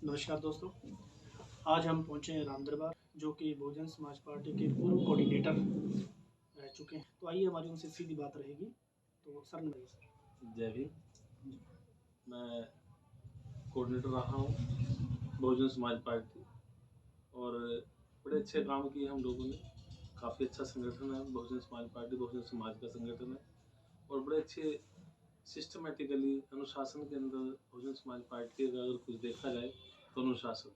नमस्कार दोस्तों। आज हम पहुंचे हैं राम दरबार, जो कि बहुजन समाज पार्टी के पूर्व कोऑर्डिनेटर रह चुके हैं। तो आइए हमारी उनसे सीधी बात रहेगी। तो सर नमस्ते सर। जय भीम। मैं कोऑर्डिनेटर रहा हूँ बहुजन समाज पार्टी और बड़े अच्छे काम किए हम लोगों ने। काफ़ी अच्छा संगठन है बहुजन समाज पार्टी, बहुजन समाज का संगठन है और बड़े अच्छे सिस्टमेटिकली अनुशासन के अंदर बहुजन समाज पार्टी का अगर कुछ देखा जाए तो अनुशासन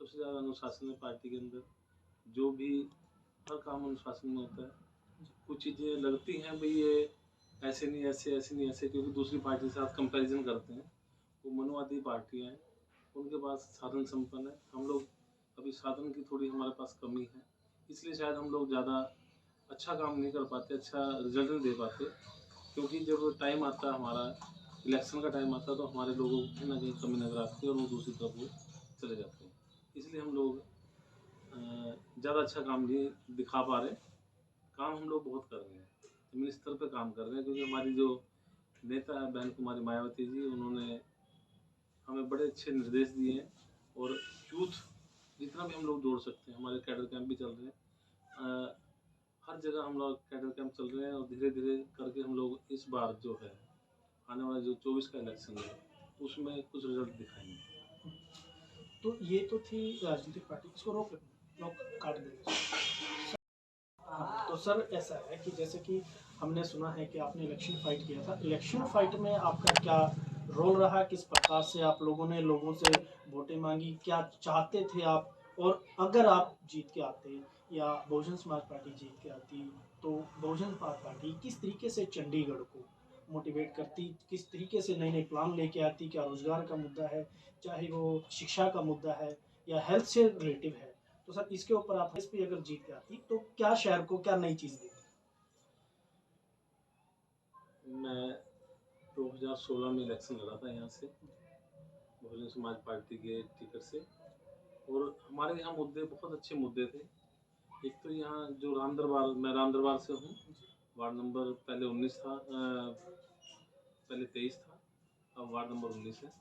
सबसे ज़्यादा अनुशासन है पार्टी के अंदर। जो भी हर काम अनुशासन में होता है। कुछ चीज़ें लगती हैं भाई ये ऐसे नहीं ऐसे, ऐसे नहीं ऐसे, क्योंकि दूसरी पार्टी के साथ कंपैरिजन करते हैं। वो मनोवादी पार्टियाँ हैं, उनके पास साधन संपन्न है। हम लोग अभी साधन की थोड़ी हमारे पास कमी है, इसलिए शायद हम लोग ज़्यादा अच्छा काम नहीं कर पाते, अच्छा रिजल्ट नहीं दे पाते। क्योंकि जब टाइम आता है हमारा इलेक्शन का टाइम आता है तो हमारे लोगों को कहीं ना कहीं कमी नजर आती है और वो दूसरी तरफ वो चले जाते हैं। इसलिए हम लोग ज़्यादा अच्छा काम नहीं दिखा पा रहे। काम हम लोग बहुत कर रहे हैं, जमीनी स्तर पर काम कर रहे हैं, क्योंकि हमारी जो नेता है बहन कुमारी मायावती जी, उन्होंने हमें बड़े अच्छे निर्देश दिए हैं और यूथ जितना भी हम लोग जोड़ सकते हैं, हमारे कैडर कैंप भी चल रहे हैं। हर जगह हम लोग कैडर कैंप चल रहे हैं और धीरे धीरे करके हम लोग इस बार जो है आने वाला जो 24 का इलेक्शन है उसमें कुछ रिजल्ट दिखाएंगे। तो ये तो थी राजनीतिक पार्टी, इसको रोक काट देंगे। हाँ, तो सर ऐसा है कि जैसे कि हमने सुना है कि आपने इलेक्शन फाइट किया था। इलेक्शन फाइट में आपका क्या रोल रहा, किस प्रकार से आप लोगों ने लोगों से वोटें मांगी, क्या चाहते थे आप, और अगर आप जीत के आते या बहुजन समाज पार्टी जीत के आती तो बहुजन समाज पार्टी किस तरीके से चंडीगढ़ को मोटिवेट करती, किस तरीके से नए नए प्लान लेके आती? क्या रोजगार का मुद्दा है, चाहे वो शिक्षा का मुद्दा है या हेल्थ से रिलेटिव है, तो सर इसके ऊपर आप इस पे अगर जीत के आती तो क्या शहर को क्या नई चीज देती? मैं 2016 में इलेक्शन लड़ा था यहाँ से बहुजन समाज पार्टी के टिकट से, और हमारे यहाँ मुद्दे बहुत अच्छे मुद्दे थे। एक तो यहाँ जो राम दरबार, मैं राम दरबार से हूँ, वार्ड नंबर पहले 19 था, पहले 23 था, अब वार्ड नंबर 19 है।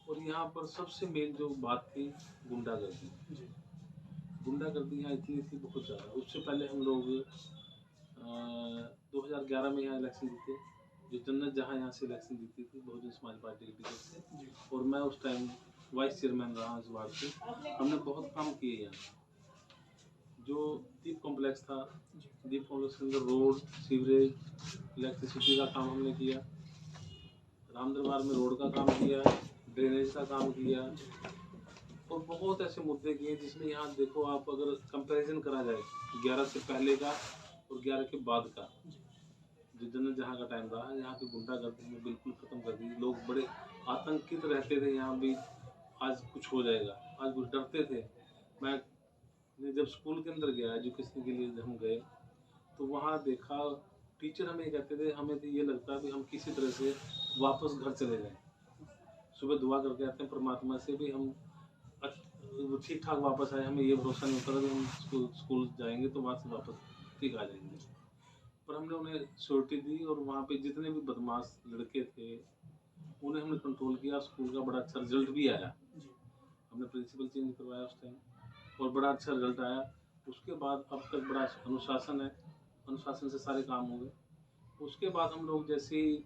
और यहाँ पर सबसे मेन जो बात थी गुंडागर्दी। गुंडागर्दी यहाँ इतनी थी बहुत ज़्यादा। उससे पहले हम लोग 2011 में यहाँ इलेक्शन जीते, जो जन्नत जहाँ यहाँ से इलेक्शन जीती थी बहुजन समाज पार्टी के टिकट से, और मैं उस टाइम वाइस चेयरमैन रहा इस वार्ड से। हमने बहुत काम किए यहाँ। जो दीप कॉम्प्लेक्स था, दीप कॉम्प्लेक्स के अंदर रोड, सीवरेज, इलेक्ट्रिसिटी का काम हमने किया। राम दरबार में रोड का काम किया, ड्रेनेज का काम किया और बहुत ऐसे मुद्दे किए जिसमें यहाँ देखो आप अगर कंपैरिजन करा जाए 11 से पहले का और 11 के बाद का, जो जन्नत जहाँ का टाइम रहा, यहाँ की गुंडागर्दी में बिल्कुल ख़त्म कर दी। लोग बड़े आतंकित रहते थे यहाँ भी, आज कुछ हो जाएगा, आज कुछ डरते थे। मैं जब स्कूल के अंदर गया एजुकेशन के लिए, जब हम गए तो वहाँ देखा टीचर हमें कहते थे, हमें तो ये लगता है कि हम किसी तरह से वापस घर चले जाएं। सुबह दुआ करके आते हैं परमात्मा से भी हम ठीक ठाक वापस आए। हमें ये भरोसा नहीं होता था कि हम स्कूल जाएंगे तो वहाँ से वापस ठीक आ जाएंगे। पर हमने उन्हें श्योरिटी दी और वहाँ पे जितने भी बदमाश लड़के थे उन्हें हमने कंट्रोल किया। स्कूल का बड़ा अच्छा रिजल्ट भी आया। हमने प्रिंसिपल चेंज करवाया उस टाइम और बड़ा अच्छा रिजल्ट आया। उसके बाद अब तक बड़ा अनुशासन है, अनुशासन से सारे काम हो गए। उसके बाद हम लोग जैसे ही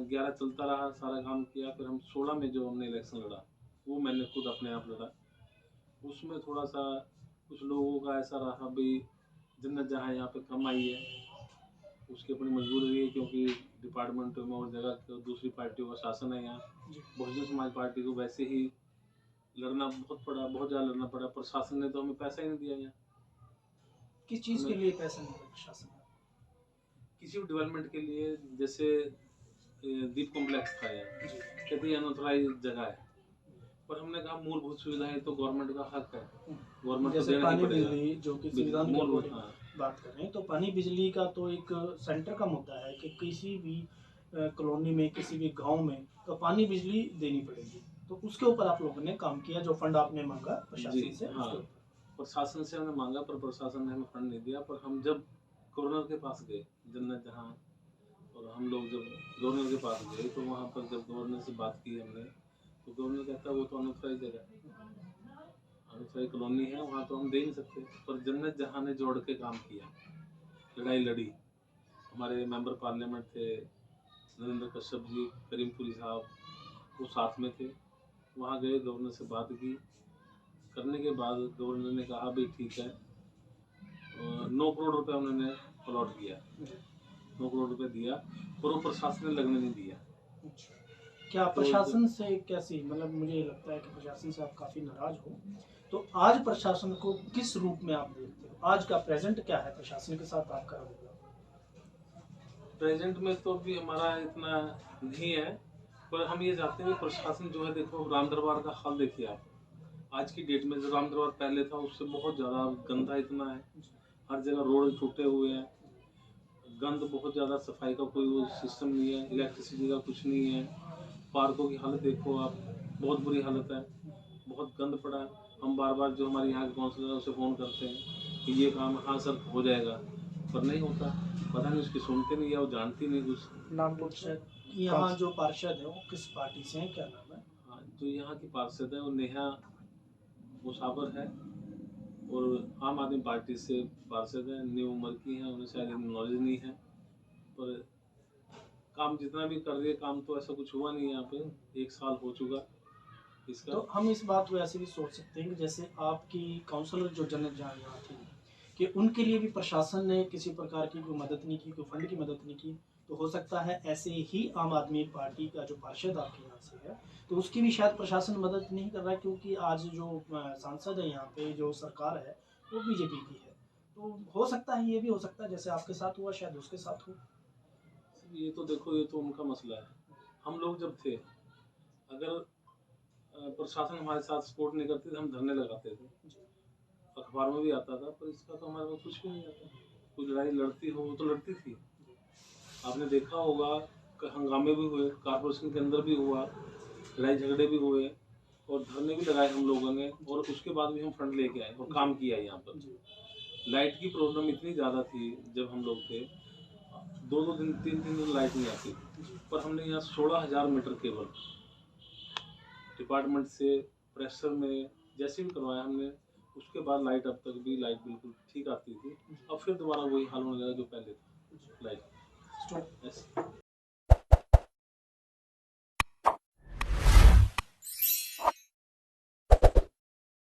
11 चलता रहा, सारा काम किया, फिर हम 16 में जो हमने इलेक्शन लड़ा वो मैंने खुद अपने आप लड़ा। उसमें थोड़ा सा कुछ लोगों का ऐसा रहा भाई जन्नत जहाँ यहाँ पे कम आई है, उसकी अपनी मजबूरी रही है, क्योंकि डिपार्टमेंटों में और जगह दूसरी पार्टियों का शासन है यहाँ। बहुजन समाज पार्टी को वैसे ही लड़ना बहुत पड़ा, बहुत ज़्यादा लड़ना पड़ा। प्रशासन ने तो हमें पैसा ही नहीं दिया यहाँ। किस चीज के लिए पैसा नहीं दिया प्रशासन? किसी भी डेवलपमेंट के लिए, जैसे दीप कॉम्प्लेक्स था यहाँ, कहते अनऑथराइज जगह है, पर हमने कहा मूलभूत सुविधाएं तो गवर्नमेंट का हक है, गवर्नमेंट को देना ही पानी पड़ेगा। बिजली जो कि संविधान के अकॉर्डिंग बात कर रहे हैं, तो पानी बिजली का तो एक सेंटर का मुद्दा है कि किसी भी कॉलोनी में, किसी भी गांव में तो पानी बिजली देनी पड़ेगी। तो उसके ऊपर आप लोगों ने काम किया, जो फंड आपने मांगा प्रशासन से। हाँ, प्रशासन से हमने मांगा पर प्रशासन ने हमें फंड नहीं दिया। पर हम जब गवर्नर के पास गए जन्नत जहाँ, और हम लोग जब गवर्नर के पास गए तो वहाँ पर जब गवर्नर से बात की हमने, तो गवर्नर कहता है वो तो अनऑथराइज जगह है, अनऑथराइज कॉलोनी है, वहाँ तो हम दे नहीं सकते। पर जन्नत जहाँ ने जोड़ के काम किया, लड़ाई लड़ी। हमारे मेंबर पार्लियामेंट थे नरेंद्र कश्यप जी, करीमपुरी साहब, वो साथ में थे। वहाँ गए, गवर्नर से बात की, करने के बाद गवर्नर ने कहा भाई ठीक है, 9 करोड़ रुपए उन्होंने अलॉट किया, 9 करोड़ रुपए दिया, और वो प्रशासन ने लगने नहीं दिया। क्या तो प्रशासन से कैसी, मतलब मुझे लगता है कि प्रशासन से आप काफी नाराज हो, तो आज प्रशासन को किस रूप में आप देखते हो? आज का प्रेजेंट क्या है प्रशासन के साथ आपका रवैया? प्रेजेंट में तो अभी हमारा इतना नहीं है, पर हम ये चाहते हैं कि प्रशासन जो है, देखो राम दरबार का हाल देखिए आप, आज की डेट में जो राम दरबार पहले था उससे बहुत ज़्यादा गंदा इतना है, हर जगह रोड टूटे हुए हैं, गंद बहुत ज़्यादा, सफाई का कोई वो सिस्टम नहीं है, इलेक्ट्रिसिटी का कुछ नहीं है, पार्कों की हालत देखो आप, बहुत बुरी हालत है, बहुत गंद पड़ा है। हम बार बार जो हमारे यहाँ के काउंसलर है उसे फ़ोन करते हैं कि ये काम हाँ सर हो जाएगा, पर नहीं होता, पता नहीं उसकी सुनते नहीं है, वो जानती नहीं कुछ। नाम पार्षद, यहाँ जो पार्षद है वो किस पार्टी से हैं, क्या नाम है? हाँ, जो यहाँ की पार्षद है वो नेहा मुसावर है, और आम आदमी पार्टी से पार्षद है, न्यू उम्र की है, उन्हें शायद नॉलेज नहीं है, पर काम जितना भी कर रही है, काम तो ऐसा कुछ हुआ नहीं है यहाँ पे, 1 साल हो चुका इसका। तो हम इस बात को ऐसे भी सोच सकते हैं कि जैसे आपकी काउंसलर जो जन्नत जहाँ यहाँ थी, कि उनके लिए भी प्रशासन ने किसी प्रकार की कोई मदद नहीं की, कोई फंड की मदद नहीं की, तो हो सकता है ऐसे ही आम आदमी पार्टी का जो पार्षद आपके यहाँ से है, तो उसकी भी शायद प्रशासन मदद नहीं कर रहा है, क्योंकि आज जो सांसद है यहाँ पे, जो सरकार है, वो बीजेपी की है। तो हो सकता है, ये भी हो सकता है जैसे आपके साथ हुआ शायद उसके साथ हो। ये तो देखो, ये तो उनका मसला है। हम लोग जब थे, अगर प्रशासन हमारे साथ सपोर्ट नहीं करती तो हम धरने लगाते थे, अखबार में भी आता था, पर इसका तो हमारे पास कुछ भी नहीं आता। कोई लड़ाई लड़ती हो तो लड़ती थी, आपने देखा होगा हंगामे भी हुए, कारपोरेशन के अंदर भी हुआ, लड़ाई झगड़े भी हुए, और धरने भी लगाए हम लोगों ने, और उसके बाद भी हम फंड लेके आए और काम किया यहाँ पर। लाइट की प्रॉब्लम इतनी ज़्यादा थी जब हम लोग थे, 2-2 दिन 3-3 दिन लाइट नहीं आती, पर हमने यहाँ 16,000 मीटर केबल डिपार्टमेंट से प्रेशर में जैसे भी करवाया हमने, उसके बाद लाइट, अब तक भी लाइट बिल्कुल ठीक आती थी। अब फिर दोबारा वही हाल होने लगा जो पहले था लाइट।